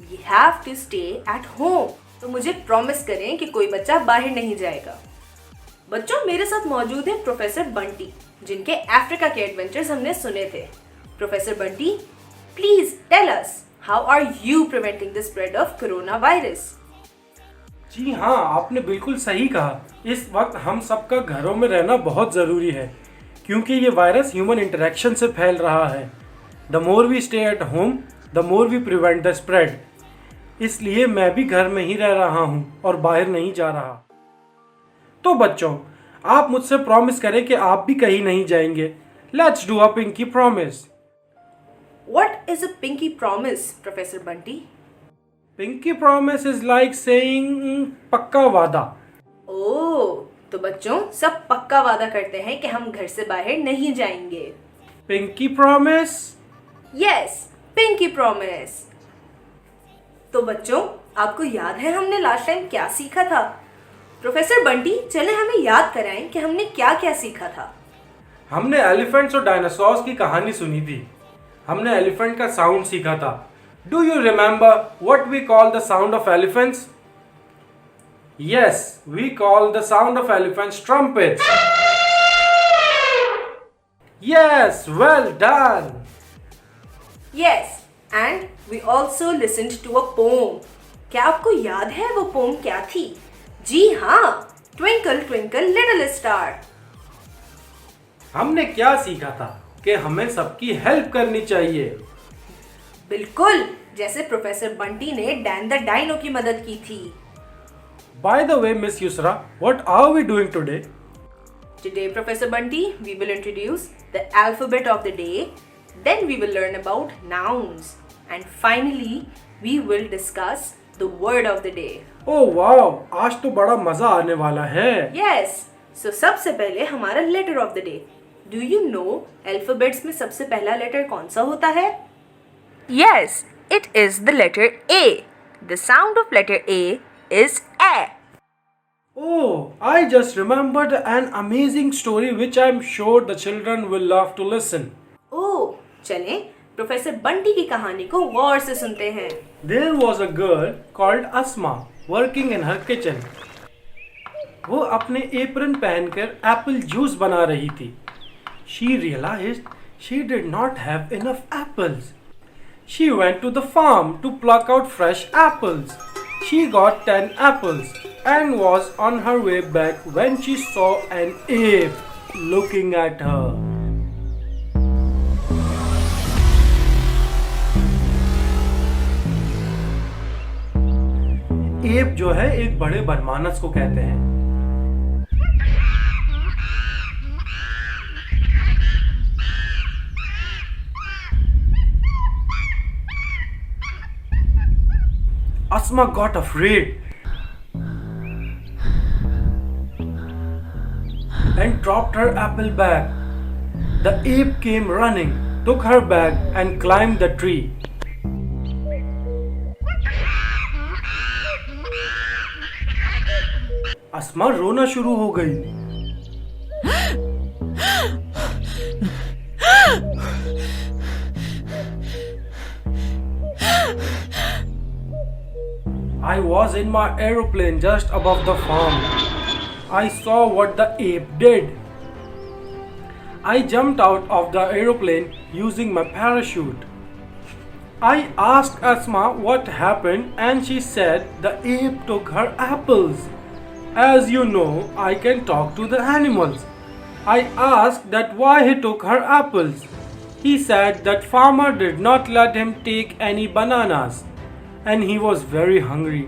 We have to stay at home. तो मुझे प्रॉमिस करें कि कोई बच्चा बाहर नहीं जाएगा। बच्चों, मेरे साथ मौजूद है प्रोफेसर बंटी, जिनके अफ्रीका के एडवेंचर्स हमने सुने थे। Professor Bunty, please tell us, how are you preventing the spread of corona virus? जी हाँ, आपने बिल्कुल सही कहा। इस वक्त हम सबका घरों में रहना बहुत ज़रूरी है क्योंकि ये वायरस ह्यूमन इंटरेक्शन से फैल रहा है। The more we stay at home the more we prevent the spread. इसलिए मैं भी घर में ही रह रहा हूँ और बाहर नहीं जा रहा। तो बच्चों, आप मुझसे प्रॉमिस करें कि आप भी कहीं नहीं जाएंगे। Let's do a pinky promise. What is a pinky promise, Professor Bunty? Pinky promise is like saying पक्का वादा। ओह, तो बच्चों सब पक्का वादा करते हैं कि हम घर से बाहर नहीं जाएंगे। Pinky promise. Yes, pinky promise. तो बच्चों, आपको याद है हमने लास्ट टाइम क्या सीखा था? प्रोफेसर बंटी, चले हमें याद कराएं कि हमने क्या क्या सीखा था। हमने एलिफेंट्स और डायनासोर्स की कहानी सुनी थी। हमने एलिफेंट का साउंड सीखा था। Do you remember what we call the sound of elephants? Yes, we call the sound of elephants trumpets. Yes, well done. Yes, and we also listened to a poem. क्या आपको याद है वो pome क्या थी? जी हाँ, ट्विंकल ट्विंकल लिटिल स्टार। हमने क्या सीखा था कि हमें सबकी हेल्प करनी चाहिए। बिल्कुल, जैसे प्रोफेसर बंटी ने डैन द डायनो की मदद की थी। By the way miss Yusra, what are we doing today? Today, Professor Bunty, we will introduce the alphabet of the day, then we will learn about nouns, and finally, we will discuss the word of the day. Oh wow, आज तो बड़ा मजा आने वाला है। Yes, so सबसे पहले हमारा letter of the day. Do you know alphabets में सबसे पहला letter कौन सा होता है? Yes, it is the letter A. The sound of letter A is A. Oh, I just remembered an amazing story which I'm sure the children will love to listen. ओह, चलें professor Bunty की कहानी को गौर से सुनते हैं। There was a girl called Asma working in her kitchen. वो अपने apron पहनकर एप्पल जूस बना रही थी। She realized she did not have enough apples. She went to the farm to pluck out fresh apples. She got 10 apples and was on her way back when she saw an ape looking at her. App जो है एक बड़े बनमानस को कहते हैं। Asma got afraid and dropped her apple bag. The ape came running, took her bag and climbed the tree. अस्मा रोना शुरू हो गई। I was in my aeroplane just above the farm. I saw what the ape did. I jumped out of the aeroplane using my parachute. I asked Asma what happened and she said the ape took her apples. As you know, I can talk to the animals. I asked that why he took her apples. He said that farmer did not let him take any bananas and he was very hungry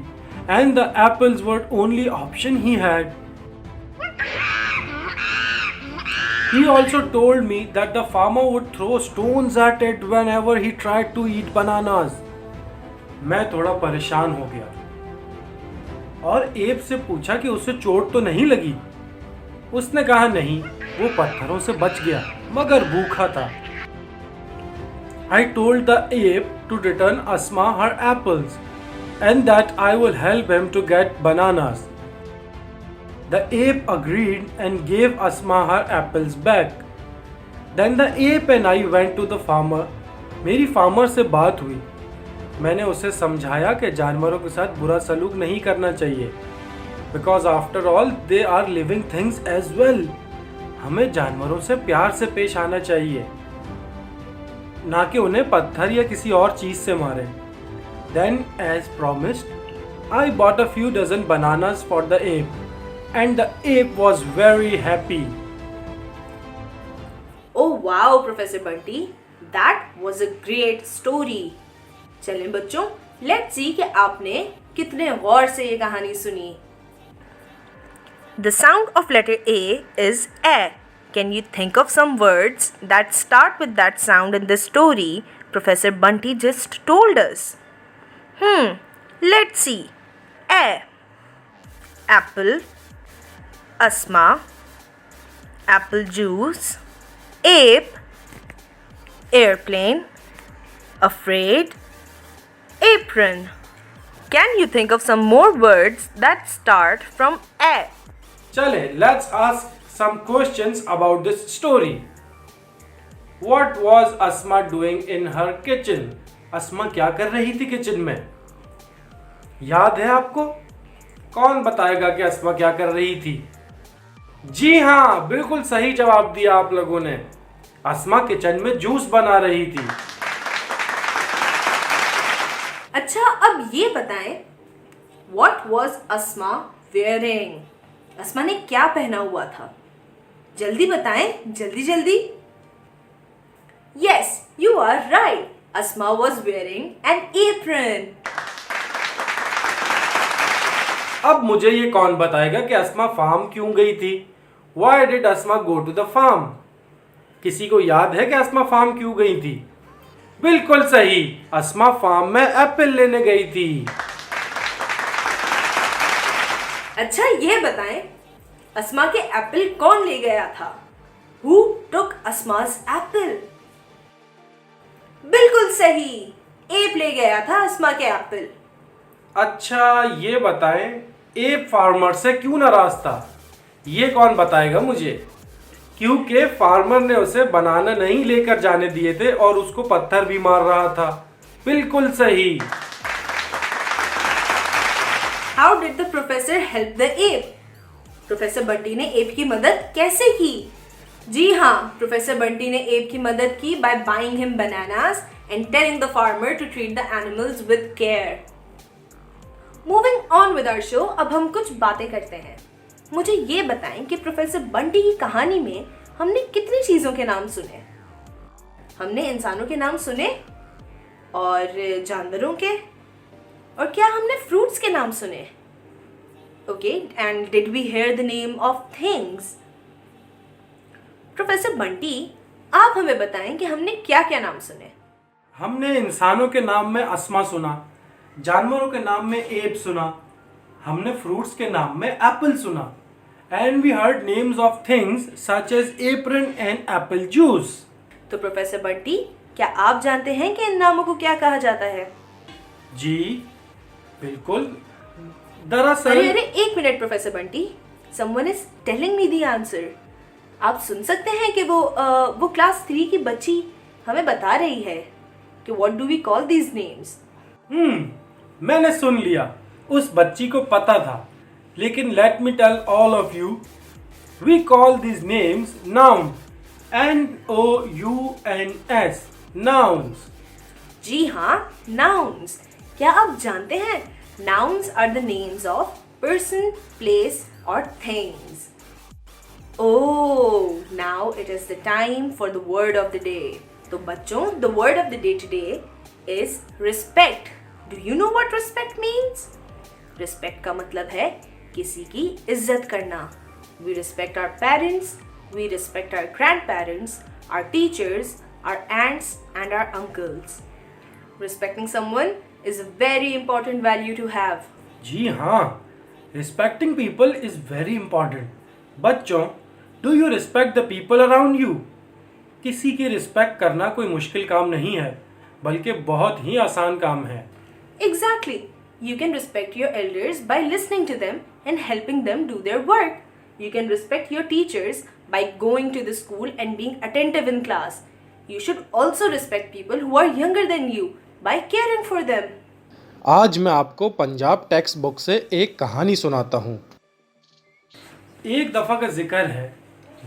and the apples were only option he had. He also told me that the farmer would throw stones at it whenever he tried to eat bananas. मैं थोड़ा परेशान हो गया और app से पूछा कि उसे चोट तो नहीं लगी। उसने कहा नहीं, वो पत्थरों से बच गया मगर भूखा था। I told the ape to return Asma her apples and that I will help him to get bananas. The ape agreed and gave Asma her apples back. Then the ape and I went to the farmer. मेरी farmer से बात हुई। मैंने उसे समझाया कि जानवरों के साथ बुरा सलूक नहीं करना चाहिए, because after all they are living things as well. हमें जानवरों से प्यार से पेश आना चाहिए, ना कि उन्हें पत्थर या किसी और चीज से मारें। Then, as promised, I bought a few dozen bananas for the ape, and the ape was very happy. Wow professor Bunty, that was a great story. चलें बच्चों, लेट्स सी कि आपने कितने गौर से ये कहानी सुनी। The sound of letter A is A. Can you think of some words that start with that sound in the story Professor Bunty just told us? Let's see. A. Apple. Asma. Apple juice. Ape. Airplane. Afraid. Apron. Can you think of some more words that start from A? चले, let's ask some questions about this story. What was Asma doing in her kitchen? अस्मा क्या कर रही थी kitchen में? याद है आपको? कौन बताएगा कि अस्मा क्या कर रही थी? जी हाँ, बिल्कुल सही जवाब दिया आप लोगों ने। अस्मा किचन में जूस बना रही थी। अच्छा, अब ये बताएं, What was Asma wearing? अस्मा ने क्या पहना हुआ था? जल्दी बताएं, जल्दी जल्दी। Yes, you are right. Asma was wearing an apron. अब मुझे ये कौन बताएगा कि अस्मा फार्म क्यों गई थी? Why did Asma go to the farm? किसी को याद है कि अस्मा फार्म क्यों गई थी? बिल्कुल सही, अस्मा फार्म में एप्पल लेने गई थी। अच्छा, ये बताएं, अस्मा के एप्पल कौन ले गया था? Who took Asma's apple? बिल्कुल सही, एप ले गया था अस्मा के एप्पल। अच्छा, ये बताएं, एप फार्मर से क्यों नाराज था? ये कौन बताएगा मुझे? क्योंकि फार्मर ने उसे बनाना नहीं लेकर जाने दिए थे और उसको पत्थर भी मार रहा था। बिल्कुल सही। How did the professor help the ape? Professor Bunty ने एप की मदद कैसे की? जी हाँ, प्रोफेसर बंटी ने एप की मदद की by buying him bananas and telling the farmer to treat the animals with care. Moving on with our show, अब हम कुछ बातें करते हैं। मुझे ये बताएं कि प्रोफेसर बंटी की कहानी में हमने कितनी चीज़ों के नाम सुने? हमने इंसानों के नाम सुने और जानवरों के, और क्या हमने फ्रूट्स के नाम सुने? Okay, and did we hear the name of things? Professor Bunty, आप हमें बताएं कि हमने क्या क्या नाम सुने? हमने इंसानों के नाम में अस्मा सुना, जानवरों के नाम में एप सुना, हमने फ्रूट्स के नाम में एप्पल सुना, and we heard names of things such as apron and apple juice. तो प्रोफेसर बंटी, क्या आप जानते हैं कि इन नामों को क्या कहा जाता है? जी बिल्कुल। दरअसल अरे एक minute professor Bunty, someone is telling me the answer. आप सुन सकते हैं कि वो क्लास 3 की बच्ची हमें बता रही है कि what do we call these names? मैंने सुन लिया, उस बच्ची को पता था, लेकिन let me tell all of you, we call these names noun, N-O-U-N-S, nouns. जी हाँ, nouns. क्या आप जानते हैं nouns are the names of person, place or things. Oh, now it is the time for the word of the day. तो बच्चों, the word of the day today is respect. Do you know what respect means? Respect का मतलब है किसी की इज्जत करना. We respect our parents, we respect our grandparents, our teachers, our aunts and our uncles. Respecting someone is a very important value to have. जी हाँ, respecting people is very important. बच्चों, do you respect the people around you? किसी की respect करना कोई मुश्किल काम नहीं है, बल्कि बहुत ही आसान काम है। Exactly. You can respect your elders by listening to them and helping them do their work. You can respect your teachers by going to the school and being attentive in class. You should also respect people who are younger than you by caring for them. आज मैं आपको Punjab text book से एक कहानी सुनाता हूँ। एक दफ़ा का जिक्र है,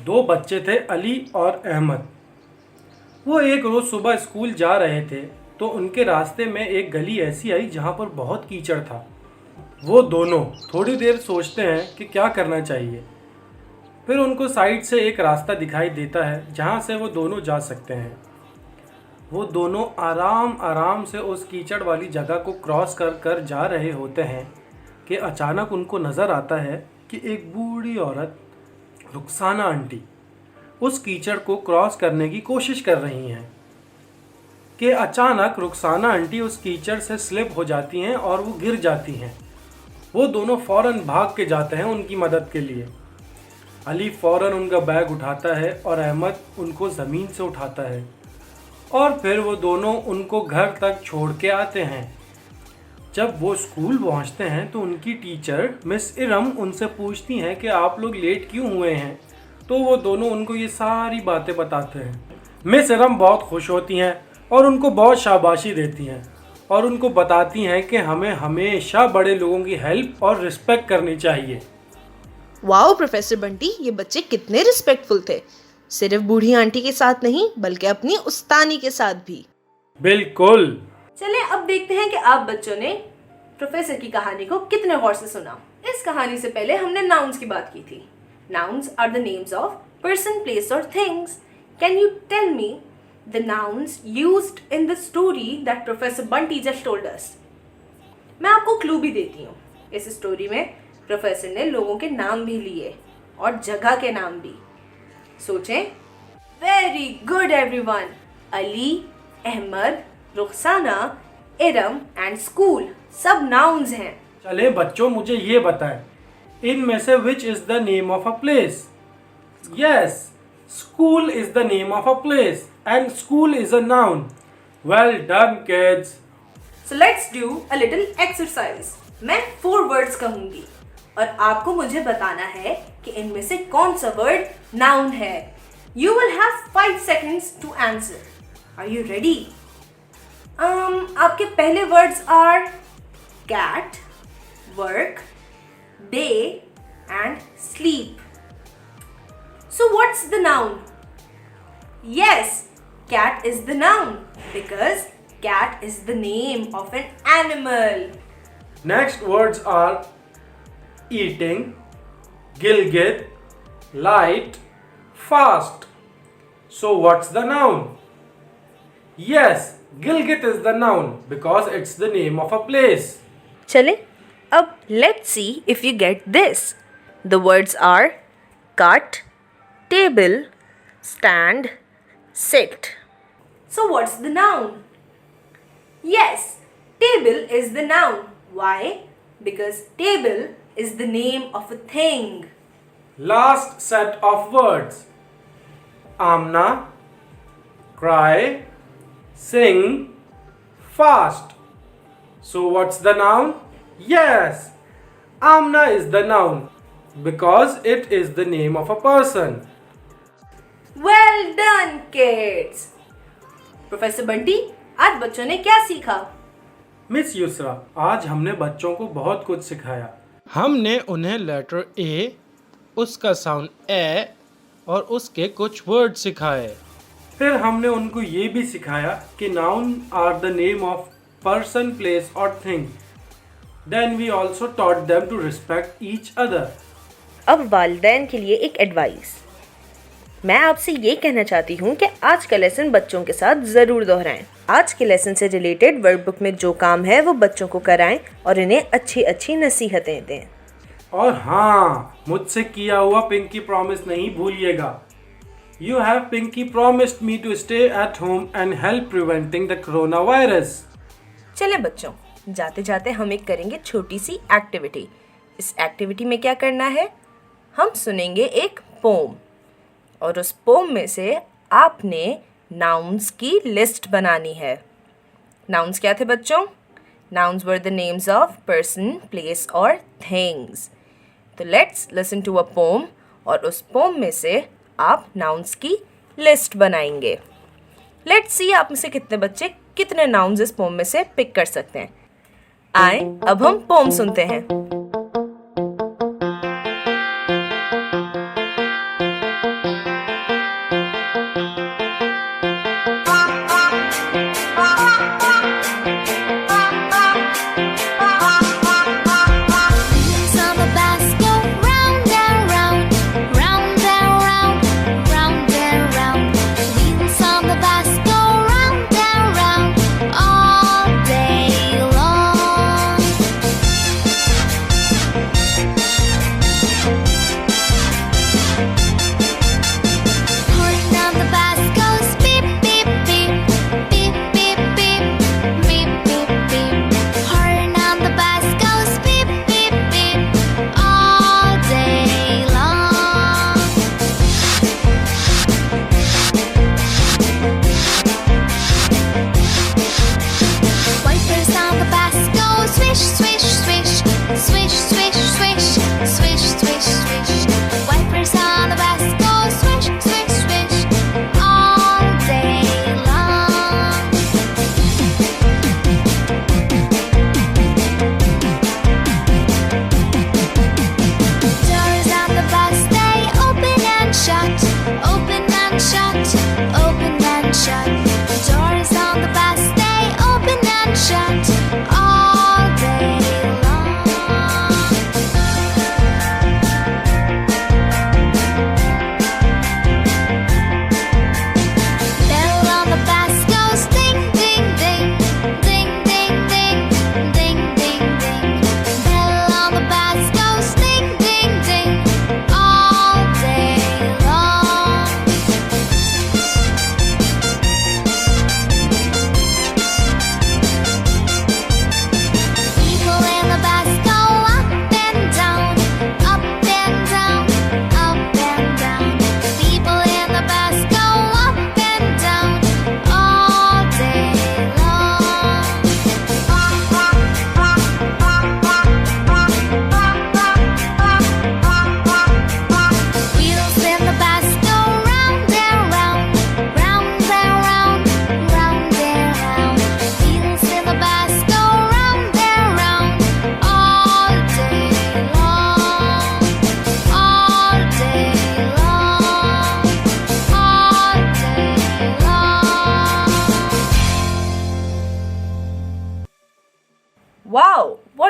दो बच्चे थे, अली और अहमद। वो एक रोज़ सुबह स्कूल जा रहे थे तो उनके रास्ते में एक गली ऐसी आई जहाँ पर बहुत कीचड़ था। वो दोनों थोड़ी देर सोचते हैं कि क्या करना चाहिए। फिर उनको साइड से एक रास्ता दिखाई देता है जहाँ से वो दोनों जा सकते हैं। वो दोनों आराम आराम से उस कीचड़ वाली जगह को क्रॉस कर कर जा रहे होते हैं कि अचानक उनको नज़र आता है कि एक बूढ़ी औरत रुखसाना आंटी उस कीचड़ को क्रॉस करने की कोशिश कर रही हैं कि अचानक रुखसाना आंटी उस कीचड़ से स्लिप हो जाती हैं और वो गिर जाती हैं। वो दोनों फ़ौरन भाग के जाते हैं उनकी मदद के लिए। अली फ़ौरन उनका बैग उठाता है और अहमद उनको ज़मीन से उठाता है और फिर वो दोनों उनको घर तक छोड़ के आते हैं। जब वो स्कूल पहुंचते हैं तो उनकी टीचर मिस इरम उनसे पूछती हैं कि आप लोग लेट क्यों हुए हैं, तो वो दोनों उनको ये सारी बातें बताते हैं। मिस इरम बहुत खुश होती हैं और उनको बहुत शाबाशी देती हैं और उनको बताती हैं कि हमें हमेशा बड़े लोगों की हेल्प और रिस्पेक्ट करनी चाहिए। वाओ प्रोफेसर बंटी, ये बच्चे कितने रिस्पेक्टफुल थे, सिर्फ बूढ़ी आंटी के साथ नहीं बल्कि अपनी उस्तानी के साथ भी। बिल्कुल। चलें अब देखते हैं कि आप बच्चों ने प्रोफेसर की कहानी को कितने गौर से सुना। इस कहानी से पहले हमने नाउन्स की बात की थी। Nouns are the names of person, place और things. Can you tell me the nouns used in the story that professor Bunty just told us? मैं आपको क्लू भी देती हूँ। इस स्टोरी में प्रोफेसर ने लोगों के नाम भी लिए और जगह के नाम भी। सोचें। Very good everyone. Ali, Ahmad, Rukhsana, Iram and school सब नाउन्स हैं। चले बच्चों, मुझे ये बताएं, इनमें से which is the name of a place? Yes, school is the name of a place and school is a noun. Well done kids. So let's do a little exercise. मैं 4 वर्ड्स कहूंगी और आपको मुझे बताना है कि इनमें से कौन सा वर्ड नाउन है। You will have 5 seconds to answer. Are you ready? आपके पहले words are cat, work, day and sleep. So what's the noun? Yes, cat is the noun because cat is the name of an animal. Next words are eating, Gilgit, light, fast. So what's the noun? Yes, Gilgit is the noun because it's the name of a place. चले अब let's see if you get this. The words are cut, table, stand, sit. So what's the noun? Yes, table is the noun. Why? Because table is the name of a thing. Last set of words. Amna, cry, sing, fast. So what's the noun? Yes, Amna is the noun because it is the name of a person. Well done, kids. Professor Bunty, आज बच्चों ने क्या सीखा? Miss Yusra, आज हमने बच्चों को बहुत कुछ सिखाया। हमने उन्हें लेटर ए, उसका साउंड ए और उसके कुछ वर्ड सिखाए। फिर हमने उनको ये भी सिखाया कि noun are the name of person, place और thing. Then we also taught them to respect each other. अब वालिदैन के लिए एक एडवाइस। मैं आपसे ये कहना चाहती हूँ कि आज का लेसन बच्चों के साथ ज़रूर दोहराएं। आज के लेसन से रिलेटेड वर्ड बुक में जो काम है वो बच्चों को कराएं और इन्हें अच्छी अच्छी नसीहतें दें। और हाँ, मुझसे किया हुआ पिंकी प्रॉमिस नहीं भूलिएगा। You have pinky promised me to stay at home and help preventing the corona virus. चले बच्चों, जाते जाते हम एक करेंगे छोटी सी एक्टिविटी। इस एक्टिविटी में क्या करना है? हम सुनेंगे एक पोम और उस पोम में से आपने नाउन्स की लिस्ट बनानी है। नाउन्स क्या थे बच्चों? Nouns were the names of person, place और थिंग्स। तो let's listen to a poem और उस पोम में से आप नाउन्स की लिस्ट बनाएंगे। लेट्स सी आप में से कितने बच्चे कितने नाउन्स इस पोम में से पिक कर सकते हैं। आए अब हम पोम सुनते हैं। Summer bass go round and round, round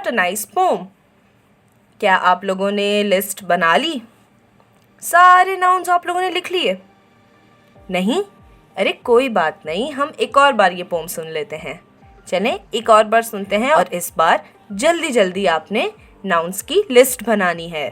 What a nice poem. क्या आप लोगों ने लिस्ट बना ली? सारे नाउन्स आप लोगों ने लिख लिए? नहीं? अरे कोई बात नहीं, हम एक और बार ये पोम सुन लेते हैं। चलें एक और बार सुनते हैं और इस बार जल्दी जल्दी आपने नाउन्स की लिस्ट बनानी है।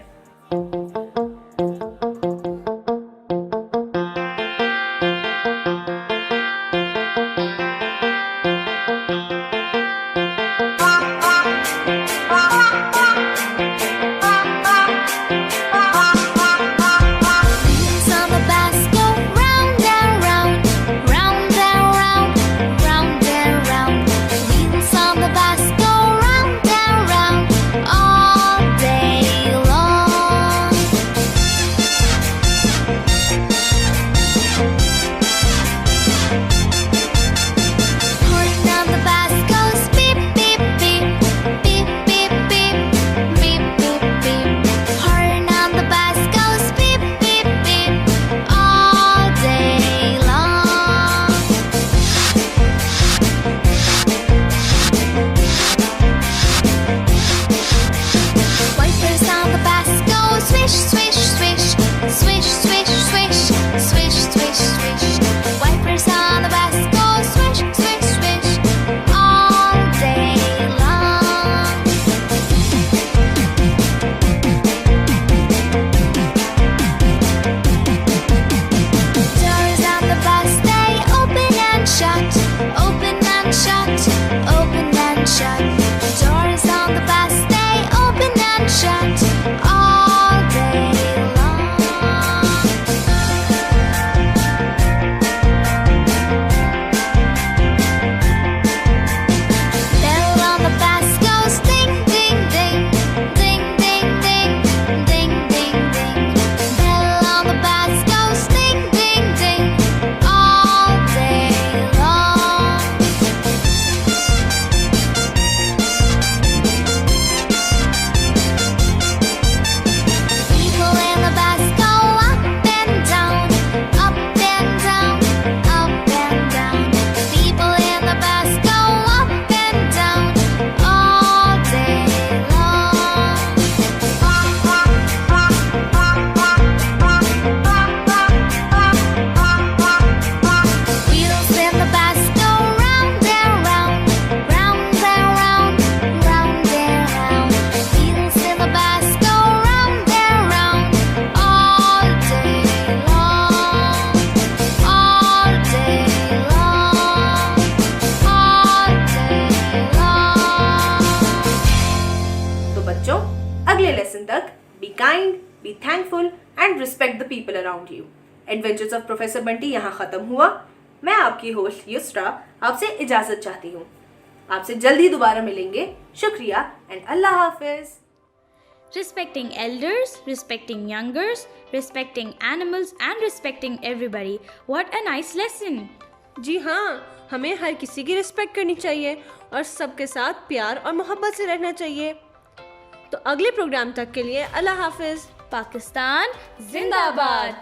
अगले लेसन तक be kind, be thankful and respect the people around you. Adventures of professor Bunty यहाँ खत्म हुआ। मैं आपकी होस्ट युस्रा आपसे इजाजत चाहती हूँ। आपसे जल्दी दोबारा मिलेंगे। शुक्रिया and Allah Hafiz. Respecting elders, respecting youngers, respecting animals and respecting everybody. What a nice lesson. जी हाँ, हमें हर किसी की रिस्पेक्ट करनी चाहिए और सबके साथ प्यार और मोहब्बत से रहना चाहिए। तो अगले प्रोग्राम तक के लिए अल्लाह हाफिज। पाकिस्तान जिंदाबाद।